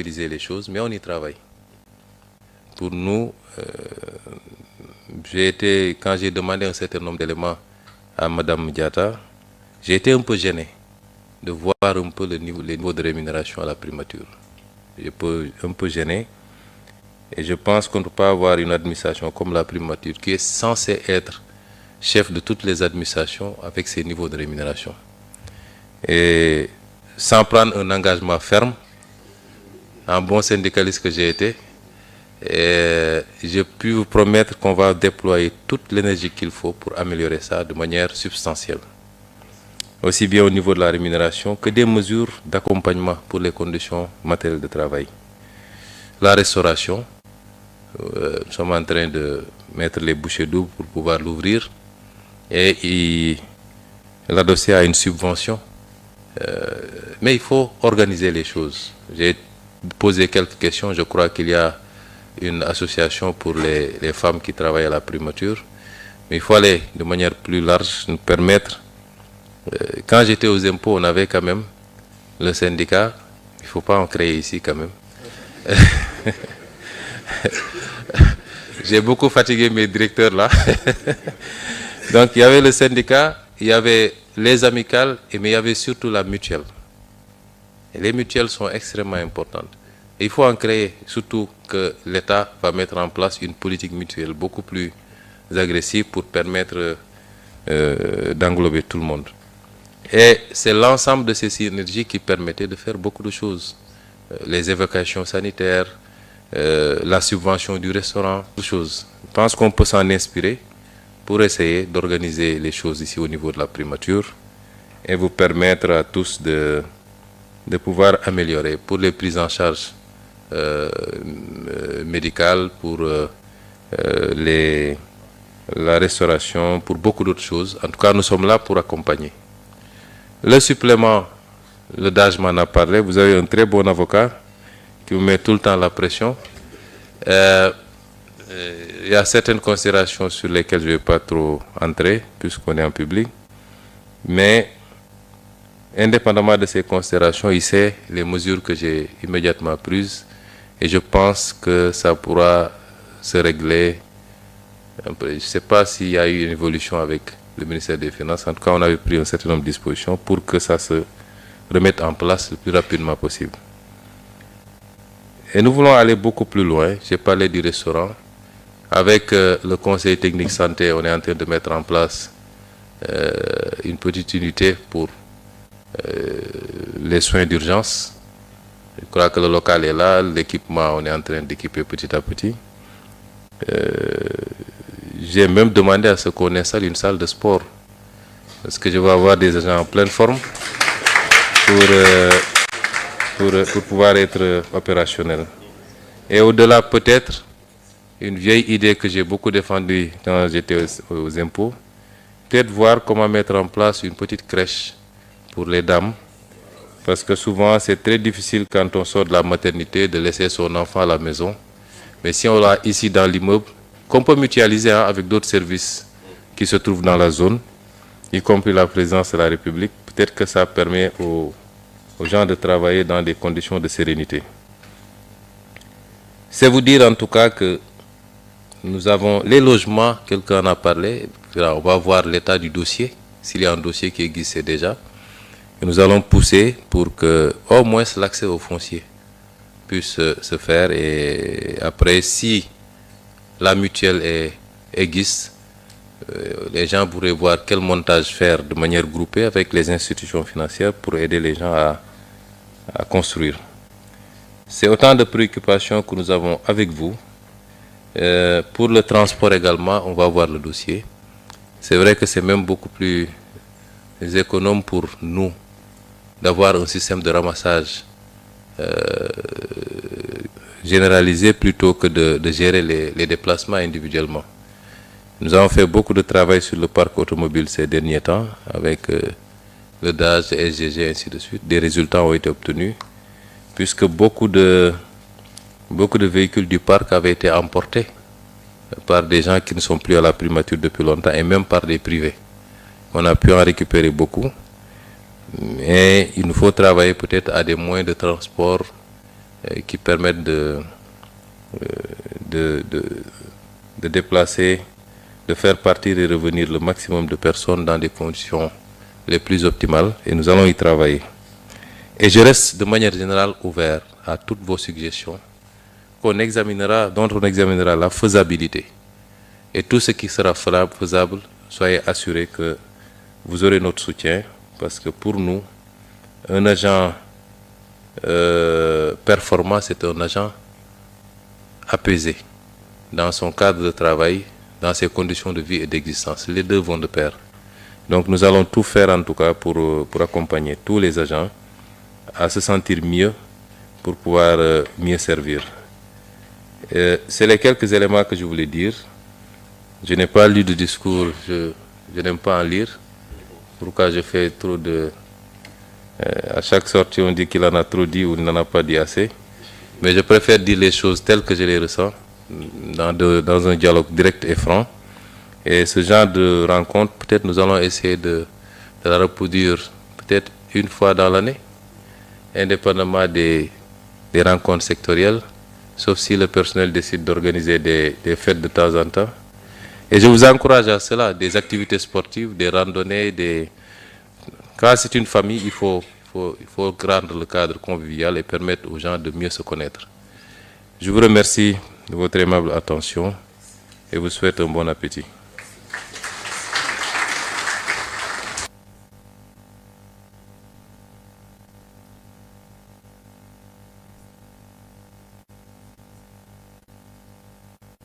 stabiliser les choses, mais on y travaille. Pour nous, quand j'ai demandé un certain nombre d'éléments à Madame Diatta, j'ai été un peu gêné de voir un peu les niveaux de rémunération à la primature. Un peu gêné. Et je pense qu'on ne peut pas avoir une administration comme la primature qui est censée être chef de toutes les administrations avec ces niveaux de rémunération. Et sans prendre un engagement ferme, en bon syndicaliste que j'ai été, j'ai pu vous promettre qu'on va déployer toute l'énergie qu'il faut pour améliorer ça de manière substantielle. Aussi bien au niveau de la rémunération que des mesures d'accompagnement pour les conditions matérielles de travail. La restauration, nous sommes en train de mettre les bouchées doubles pour pouvoir l'ouvrir et l'adosser à une subvention. Mais il faut organiser les choses. J'ai posé quelques questions. Je crois qu'il y a une association pour les femmes qui travaillent à la primature. Mais il faut aller de manière plus large, nous permettre. Quand j'étais aux impôts, on avait quand même le syndicat. Il ne faut pas en créer ici quand même. J'ai beaucoup fatigué mes directeurs là. Donc il y avait le syndicat, il y avait les amicales, mais il y avait surtout la mutuelle. Et les mutuelles sont extrêmement importantes. Et il faut en créer, surtout que l'État va mettre en place une politique mutuelle beaucoup plus agressive pour permettre d'englober tout le monde. Et c'est l'ensemble de ces synergies qui permettait de faire beaucoup de choses. Les évacuations sanitaires, la subvention du restaurant, toutes choses. Je pense qu'on peut s'en inspirer pour essayer d'organiser les choses ici au niveau de la primature et vous permettre à tous de pouvoir améliorer pour les prises en charge médicales, pour la restauration, pour beaucoup d'autres choses. En tout cas, nous sommes là pour accompagner. Le supplément, le DAGE m'en a parlé. Vous avez un très bon avocat qui vous met tout le temps la pression. Il y a certaines considérations sur lesquelles je ne vais pas trop entrer, puisqu'on est en public. Mais, indépendamment de ces considérations, il sait les mesures que j'ai immédiatement prises. Et je pense que ça pourra se régler. Je ne sais pas s'il y a eu une évolution avec le ministère des Finances. En tout cas, on avait pris un certain nombre de dispositions pour que ça se remette en place le plus rapidement possible. Et nous voulons aller beaucoup plus loin. J'ai parlé du restaurant. Avec le conseil technique santé, on est en train de mettre en place une petite unité pour les soins d'urgence. Je crois que le local est là, l'équipement, on est en train d'équiper petit à petit. J'ai même demandé à ce qu'on installe une salle de sport. Parce que je vais avoir des agents en pleine forme pour pouvoir être opérationnel. Et au-delà, peut-être, une vieille idée que j'ai beaucoup défendue quand j'étais aux impôts, peut-être voir comment mettre en place une petite crèche pour les dames. Parce que souvent, c'est très difficile quand on sort de la maternité de laisser son enfant à la maison. Mais si on l'a ici dans l'immeuble, qu'on peut mutualiser avec d'autres services qui se trouvent dans la zone, y compris la présidence de la République, peut-être que ça permet aux gens de travailler dans des conditions de sérénité. C'est vous dire en tout cas que nous avons les logements, quelqu'un en a parlé, on va voir l'état du dossier, s'il y a un dossier qui existe déjà. Et nous allons pousser pour que au moins l'accès au foncier puisse se faire. Et après, si la mutuelle existe, les gens pourraient voir quel montage faire de manière groupée avec les institutions financières pour aider les gens à construire. C'est autant de préoccupations que nous avons avec vous. Pour le transport également, on va voir le dossier. C'est vrai que c'est même beaucoup plus économe pour nous d'avoir un système de ramassage généralisé plutôt que de gérer les déplacements individuellement. Nous avons fait beaucoup de travail sur le parc automobile ces derniers temps avec le DAGE, le SGG, ainsi de suite. Des résultats ont été obtenus puisque beaucoup de véhicules du parc avaient été emportés par des gens qui ne sont plus à la primature depuis longtemps et même par des privés. On a pu en récupérer beaucoup. Et il nous faut travailler peut-être à des moyens de transport qui permettent de déplacer, de faire partir et revenir le maximum de personnes dans des conditions les plus optimales, et nous allons y travailler. Et je reste de manière générale ouvert à toutes vos suggestions dont on examinera la faisabilité. Et tout ce qui sera faisable, soyez assurés que vous aurez notre soutien, parce que pour nous, un agent performant, c'est un agent apaisé dans son cadre de travail, dans ses conditions de vie et d'existence. Les deux vont de pair. Donc nous allons tout faire en tout cas pour accompagner tous les agents à se sentir mieux pour pouvoir mieux servir. C'est les quelques éléments que je voulais dire. Je n'ai pas lu de discours, je n'aime pas en lire. Pourquoi je fais trop de... à chaque sortie, on dit qu'il en a trop dit ou il n'en a pas dit assez. Mais je préfère dire les choses telles que je les ressens, dans un dialogue direct et franc. Et ce genre de rencontre, peut-être nous allons essayer de la reproduire peut-être une fois dans l'année, indépendamment des rencontres sectorielles, sauf si le personnel décide d'organiser des fêtes de temps en temps. Et je vous encourage à cela, des activités sportives, des randonnées, Quand c'est une famille, il faut rendre le cadre convivial et permettre aux gens de mieux se connaître. Je vous remercie de votre aimable attention et vous souhaite un bon appétit.